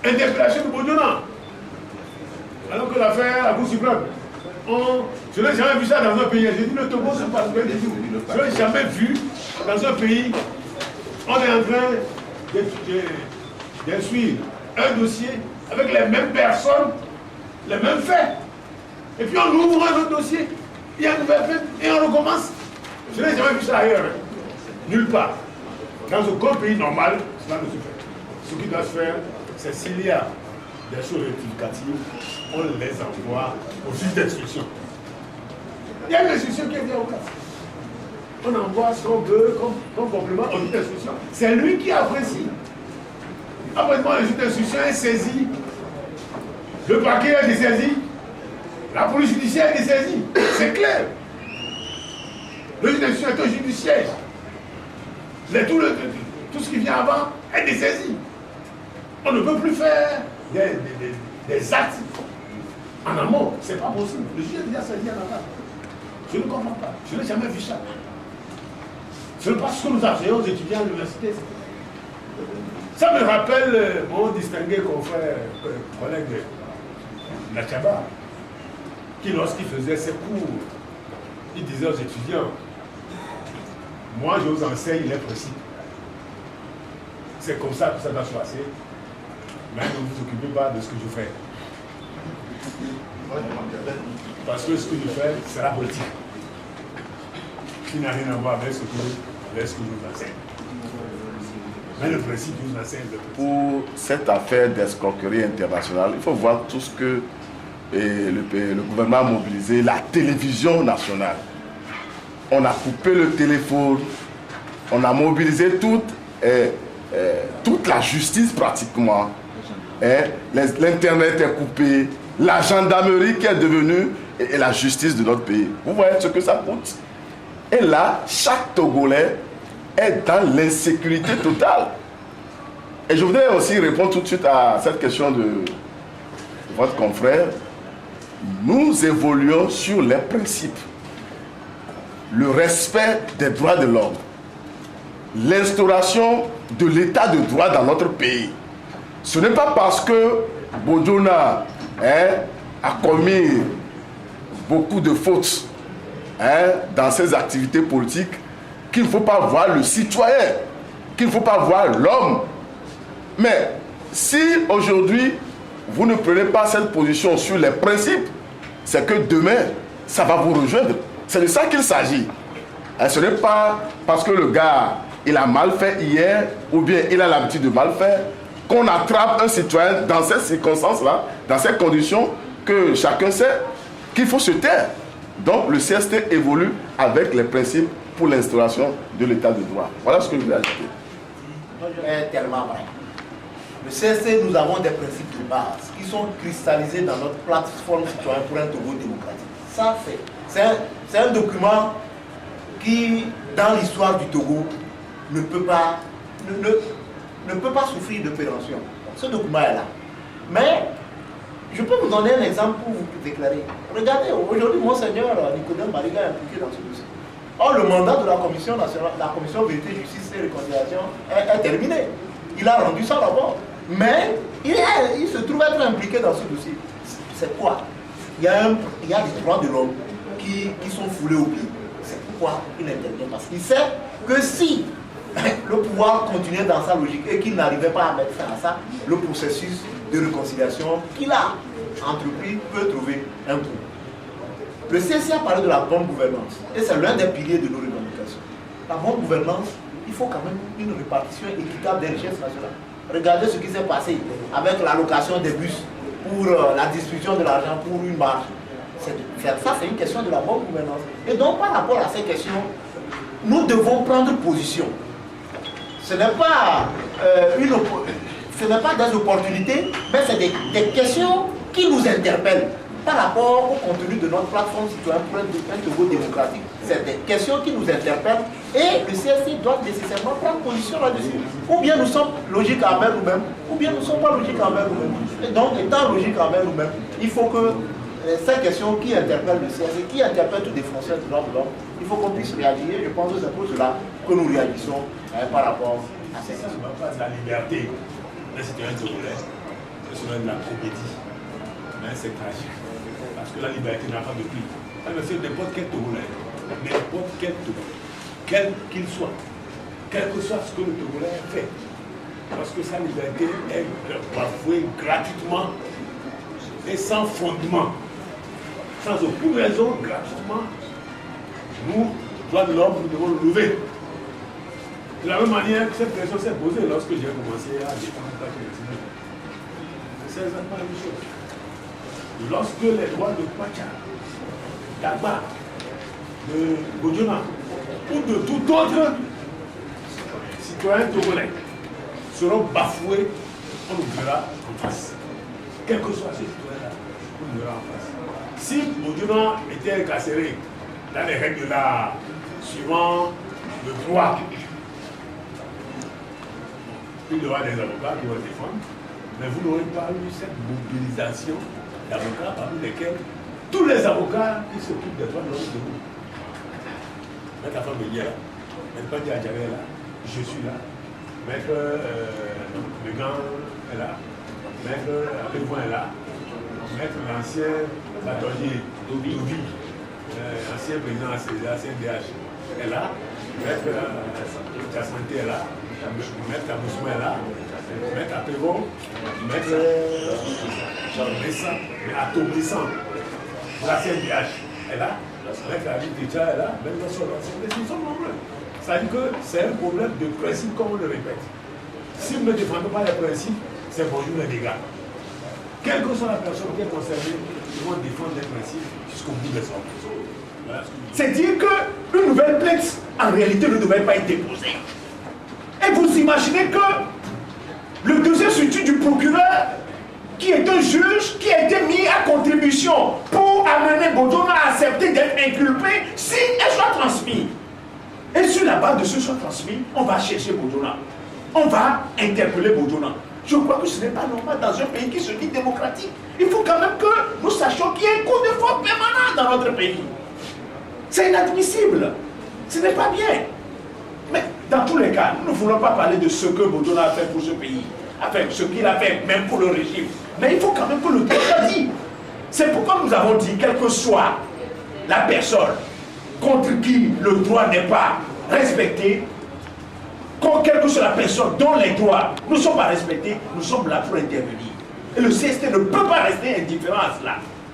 Interpellation de Bodjona. Alors que l'affaire à Cour suprême, je n'ai jamais vu ça dans un pays. J'ai dit le Togo, c'est pas ce que je n'ai jamais vu dans un pays. On est en train d'instruire un dossier avec les mêmes personnes, les mêmes faits. Et puis on ouvre un autre dossier, il y a une nouvelle plainte et on recommence. Je n'ai jamais vu ça ailleurs. Nulle part. Dans aucun pays normal, cela ne se fait. Ce qui doit se faire, c'est s'il y a des choses rectificatives, on les envoie au juge d'instruction. Il y a une instruction qui vient au cas. On envoie ce qu'on veut comme complément au juge d'instruction. C'est lui qui apprécie. Après, le juge d'instruction est saisi. Le parquet est dessaisi. La police judiciaire est dessaisie. C'est clair. Le juge d'instruction est au juge du siège. Tout ce qui vient avant est dessaisi. On ne peut plus faire des actes en amont. C'est pas possible. Le juge est déjà saisi en aval. Je ne comprends pas. Je n'ai jamais vu ça. Ce n'est pas ce que nous apprenons aux étudiants à l'université. Ça me rappelle mon distingué confrère, collègue Nachaba, qui lorsqu'il faisait ses cours, il disait aux étudiants, moi je vous enseigne les principes. C'est comme ça que ça doit se passer, mais ne vous occupez pas de ce que je fais. Parce que ce que je fais, c'est la politique. Qui n'a rien à voir avec ce que je vous enseigne. Mais le principe nous enseigne le principe. Pour cette affaire d'escroquerie internationale, il faut voir tout ce que le gouvernement a mobilisé, la télévision nationale. On a coupé le téléphone, on a mobilisé toute la justice pratiquement. L'Internet est coupé, la gendarmerie qui est devenue et la justice de notre pays. Vous voyez ce que ça coûte? Et là, chaque Togolais est dans l'insécurité totale. Et je voudrais aussi répondre tout de suite à cette question de votre confrère. Nous évoluons sur les principes. Le respect des droits de l'homme. L'instauration de l'état de droit dans notre pays. Ce n'est pas parce que Bodjona a commis beaucoup de fautes dans ses activités politiques qu'il ne faut pas voir le citoyen, qu'il ne faut pas voir l'homme. Mais si aujourd'hui vous ne prenez pas cette position sur les principes, c'est que demain ça va vous rejoindre. C'est de ça qu'il s'agit. Ce n'est pas parce que le gars il a mal fait hier ou bien il a l'habitude de mal faire qu'on attrape un citoyen dans ces circonstances-là, dans ces conditions, que chacun sait qu'il faut se taire. Donc le CST évolue avec les principes pour l'instauration de l'état de droit. Voilà ce que je voulais ajouter. C'est tellement vrai. Le CST, nous avons des principes de base qui sont cristallisés dans notre plateforme citoyenne pour un Togo démocratique. Ça, c'est un document qui, dans l'histoire du Togo, ne peut pas souffrir de péremption. Ce document est là. Mais je peux vous donner un exemple pour vous déclarer. Regardez, aujourd'hui, Monseigneur Nicodème Mariga est impliqué dans ce dossier. Or, le mandat de la Commission nationale, la Commission Vérité, Justice et Réconciliation est terminé. Il a rendu ça d'abord. Mais il se trouve être impliqué dans ce dossier. C'est quoi? Il y a des droits de l'homme qui sont foulés au pied. C'est pourquoi il intervient. Parce qu'il sait que si le pouvoir continuait dans sa logique et qu'il n'arrivait pas à mettre fin à ça, le processus de réconciliation qu'il a entrepris peut trouver un coup. Le CSI a parlé de la bonne gouvernance et c'est l'un des piliers de nos revendications. La bonne gouvernance, il faut quand même une répartition équitable des richesses nationales. Regardez ce qui s'est passé avec l'allocation des bus pour la distribution de l'argent pour une marge. Ça, c'est une question de la bonne gouvernance. Et donc, par rapport à ces questions, nous devons prendre position. Ce n'est pas des opportunités, mais c'est des questions qui nous interpellent par rapport au contenu de notre plateforme citoyenne pour un Togo démocratique. C'est des questions qui nous interpellent et le CSI doit nécessairement prendre position là-dessus. Ou bien nous sommes logiques envers nous-mêmes, ou bien nous ne sommes pas logiques envers nous-mêmes. Et donc, étant logiques envers nous-mêmes, il faut que ces questions qui interpellent le CSI, qui interpellent tous les Français de droits de l'homme, il faut qu'on puisse réagir. Je pense que c'est pour cela que nous réagissons par rapport à ces questions. Ce n'est pas de la liberté des citoyens togolais, ce serait de la comédie. Mais c'est tragique. Parce que la liberté n'a pas de prix. C'est n'importe quel Togolais. N'importe quel Togolais. Quel qu'il soit. Quel que soit ce que le Togolais fait. Parce que sa liberté est bafouée gratuitement et sans fondement. Sans aucune raison, gratuitement. Nous, droits de l'homme, nous devons le lever. De la même manière que cette question s'est posée lorsque j'ai commencé à défendre la Palestine. C'est exactement la même chose. Lorsque les droits de Kwacha, d'Agba, de Bojona ou de tout autre citoyen togolais seront bafoués, on nous verra en face. Quel que soit ces citoyens-là, on nous verra en face. Si Bojona était incarcéré dans les règles de l'art, suivant le droit, il y aura des avocats qui vont le défendre, mais vous n'aurez pas eu cette mobilisation d'avocats parmi lesquels tous les avocats qui s'occupent des droits de l'homme de vous. Maître Afam est là, Maître Pandi Adjare est là, je suis là, Maître Legan est là, Maître Apévoin est là, Maître l'ancien bâtonnier Dovi, ancien président de la CNDH est là, Maître Santé est là, Maître Aboussouin est là, Maître Apévon, Maître Atomessan, la CNDH est là, Maître David Techa est là, même ils sont nombreux. Ça veut dire que c'est un problème de principe comme on le répète. Si vous ne défendez pas les principes, c'est bonjour les dégâts. Quelle que soit la personne qui est concernée, ils vont défendre les principes jusqu'au bout des hommes. Voilà. C'est dire qu'une nouvelle plainte, en réalité, ne devait pas être déposée. Et vous imaginez que le deuxième statut du procureur, qui est un juge, qui a été mis à contribution pour amener Bojona à accepter d'être inculpé, si elle soit transmise. Et sur la base de ce soit transmis, on va chercher Bojona. On va interpeller Bojona. Je crois que ce n'est pas normal dans un pays qui se dit démocratique. Il faut quand même que nous sachions qu'il y a un coup de force permanent dans notre pays. C'est inadmissible. Ce n'est pas bien. Mais dans tous les cas, nous ne voulons pas parler de ce que Bojona a fait pour ce pays. Enfin, ce qu'il a fait même pour le régime. Mais il faut quand même que le droit soit dit. C'est pourquoi nous avons dit, quelle que soit la personne contre qui le droit n'est pas respecté, quelle que soit la personne dont les droits ne sont pas respectés, nous sommes là pour intervenir. Et le CST ne peut pas rester indifférent à cela.